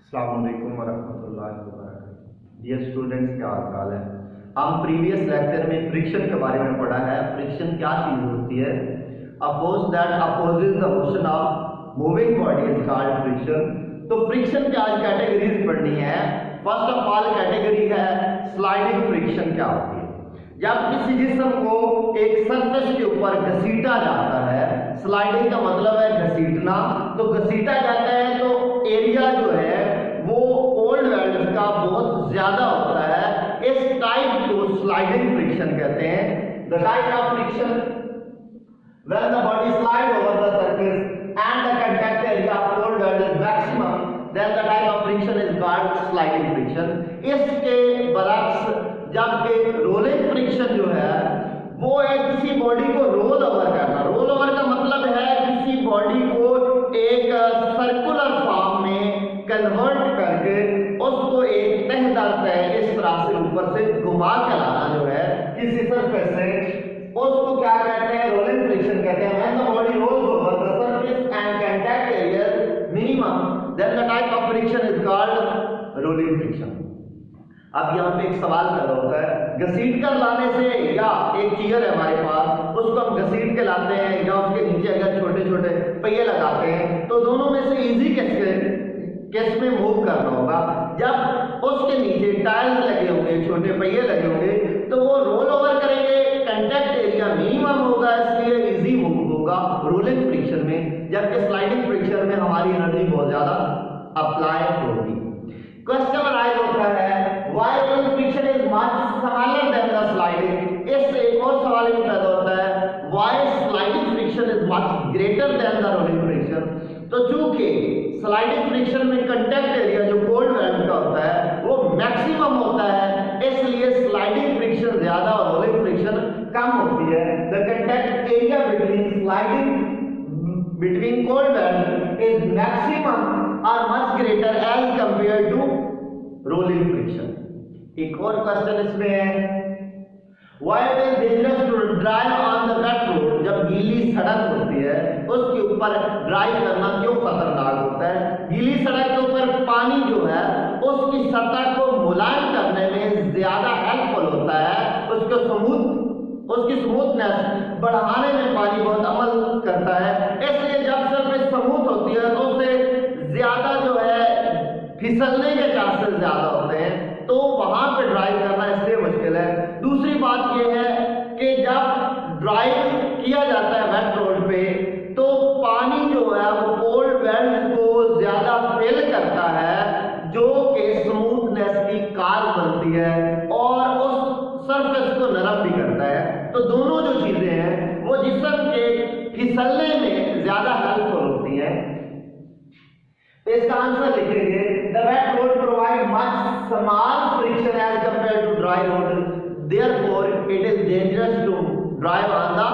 अस्सलाम वालेकुम वरहमतुल्लाहि वबरकातुहू। डियर स्टूडेंट्स, क्या हाल है। हम प्रीवियस लेक्चर में फ्रिक्शन के बारे में पढ़ा है। फ्रिक्शन क्या चीज होती है। A force that opposes the motion of moving body is called friction. तो फ्रिक्शन की आज कैटेगरीज पढ़नी है। फर्स्ट ऑफ ऑल कैटेगरी है स्लाइडिंग फ्रिक्शन। क्या होती है? जब किसी जिस्म को एक सरफेस के ऊपर घसीटा जाता है, स्लाइडिंग का मतलब है घसीटना, तो घसीटा जाता है तो एरिया जो है वो कोल्ड वेल्स का बहुत ज्यादा होता है। इस टाइप को स्लाइडिंग फ्रिक्शन कहते हैं। The type of friction when the body slide over the surface and the contact area of cold welds is maximum, then the type of friction is called sliding friction. इसके बरक्स जबकि rolling friction जो है वो है किसी body को roll over करना। रोल ओवर का मतलब है किसी बॉडी को एक सर्कुलर फॉर्म में कन्वर्ट करके उसको एक तह दर तह इस तरह से ऊपर से घुमा के लाना जो है किसी सरफेस से, उसको क्या कहते हैं? रोलिंग फ्रिक्शन कहते हैं। When the body rolls over the surface and contact area minimum, then the type of friction is called rolling friction. अब यहाँ पे एक सवाल पैदा होता है, घसीट कर लाने से, या एक चेयर है हमारे पास उसको हम घसीट के लाते हैं या उसके नीचे अगर छोटे छोटे पहिए लगाते हैं, तो दोनों में से इजी केस में मूव करना होगा। जब उसके नीचे टायर्स लगे होंगे, छोटे पहिए लगे होंगे, तो वो रोल ओवर करेंगे, कंटेक्ट एरिया मिनिमम होगा, इसलिए इजी मूव होगा रोलिंग फ्रिक्शन में। जबकि स्लाइडिंग फ्रिक्शन में हमारी एनर्जी बहुत ज्यादा अप्लाई होगी। क्वेश्चन राइज होता है why rolling friction is much smaller than the sliding। इससे एक और सवाल पैदा होता है why sliding friction is much greater than the rolling friction। तो चूंकि स्लाइडिंग फ्रिक्शन में कंटेक्ट एरिया जो कोल्ड वेल्स का होता है वो मैक्सिमम होता है, इसलिए स्लाइडिंग फ्रिक्शन ज्यादा और रोलिंग फ्रिक्शन कम होती है। The contact area between cold welds is maximum और much greater as compare to rolling friction. एक और क्वेश्चन इसमें है Why it is dangerous to drive on the wet road। जब गीली सड़क होती है उसके ऊपर ड्राइव करना क्यों खतरनाक होता है? गीली सड़क के ऊपर पानी जो है उसकी सतह को मुलायम करने में ज्यादा हेल्पफुल होता है, उसकी स्मूथनेस बढ़ाने में पानी बहुत अमल करता है। इसलिए जब सरफेस स्मूथ होती है तो उससे ज्यादा जो है फिसलने के चांसेस ज्यादा होते हैं, तो वहां पे ड्राइव करना इसलिए मुश्किल है। दूसरी बात यह है कि जब ड्राइव किया जाता है वेट रोड पे तो पानी जो है वो कोल्ड वेल्स को ज्यादा फिल करता है, जो कि स्मूथनेस की कार बनती है और उस सरफेस को नरम भी करता है। तो दोनों जो चीजें हैं वो जिस्म के फिसलने में ज्यादा हेल्पफुल होती हैं। इसका आंसर लिखेंगे the wet road provide much small friction as compare to dry road, therefore it is dangerous to drive on the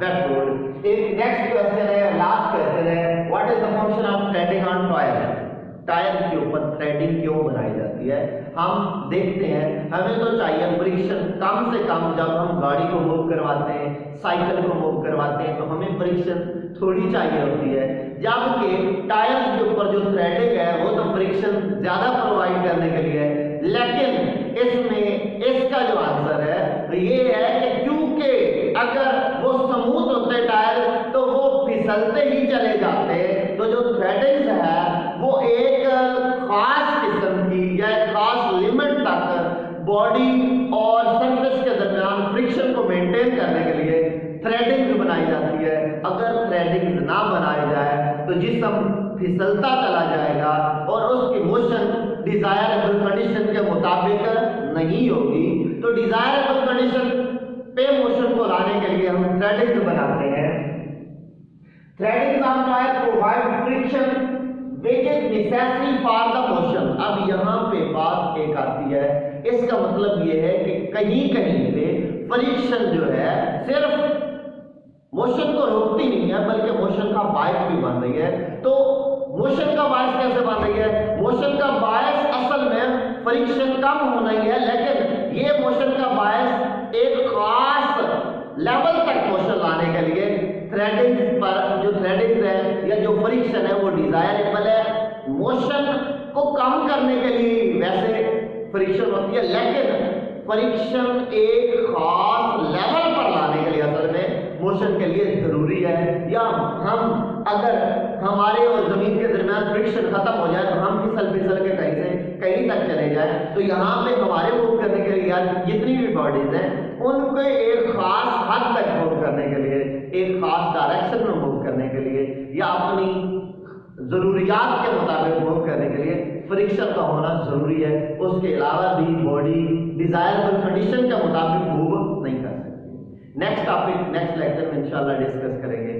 wet road. एक नेक्स्ट क्वेश्चन है, लास्ट क्वेश्चन है, what is the function of threading on tyre. Tyre के ऊपर threading क्यों बनाई जाती है? हम देखते हैं, हमें तो चाहिए फ्रिक्शन कम से कम। जब हम गाड़ी को मूव करवाते हैं, साइकिल को मूव करवाते हैं, तो हमें फ्रिक्शन थोड़ी चाहिए होती है। जबकि टायर के ऊपर जो थ्रेडिंग है वो तो फ्रिक्शन ज्यादा प्रोवाइड करने के लिए है। लेकिन इसमें इसका जो आंसर है ये है कि क्योंकि अगर वो स्मूथ होते टायर तो वो फिसलते ही चले जाते, तो जो थ्रेडिंग है वो एक खास किस्म की या एक खास लिमिट तक बॉडी और सरफेस के दरमियान फ्रिक्शन को मेंटेन करने के लिए थ्रेडिंग बनाई जाती है। अगर थ्रेडिंग ना बनाई जाए तो जिस्म फिसलता चला जाएगा और उसकी मोशन डिजायरेबल कंडीशन के मुताबिक नहीं होगी। तो डिजायरेबल कंडीशन पे मोशन को लाने के लिए हम थ्रेडिंग बनाते हैं। Threading on tyre provide friction which is necessary for the motion। अब यहाँ पे बात एक आती है, इसका मतलब ये है कि कहीं कहीं पे फ्रिक्शन जो है सिर्फ मोशन को रोकती नहीं है बल्कि मोशन का बायस भी बन रही है। तो मोशन का बायस कैसे बन रही है? मोशन का बायस असल में फ्रिक्शन कम होना ही है, लेकिन ये मोशन का बायस एक खास लेवल तक मोशन लाने के लिए थ्रेडिंग पर जो थ्रेडिंग है या जो फ्रिक्शन है वो डिजायरेबल है। मोशन को कम करने के लिए वैसे फ्रिक्शन होती है, लेकिन फ्रिक्शन एक खास लेवल पर लाने के लिए असल में मोशन के लिए जरूरी है। या हम अगर हमारे और जमीन के दरमियान फ्रिक्शन खत्म हो जाए तो हम फिसल फिसल के कहीं से कहीं तक चले जाए, तो यहाँ पे हमारे मूव करने के लिए यार जितनी भी बॉडीज हैं उनको एक खास हद तक मूव करने के लिए, एक खास डायरेक्शन में मूव करने के लिए या अपनी जरूरियात के मुताबिक मूव करने के लिए फ्रिक्शन का होना जरूरी है। उसके अलावा भी बॉडी डिजायरेबल कंडीशन के मुताबिक मूव नहीं कर सकती। नेक्स्ट टॉपिक नेक्स्ट लेक्चर में इंशाल्लाह डिस्कस करेंगे।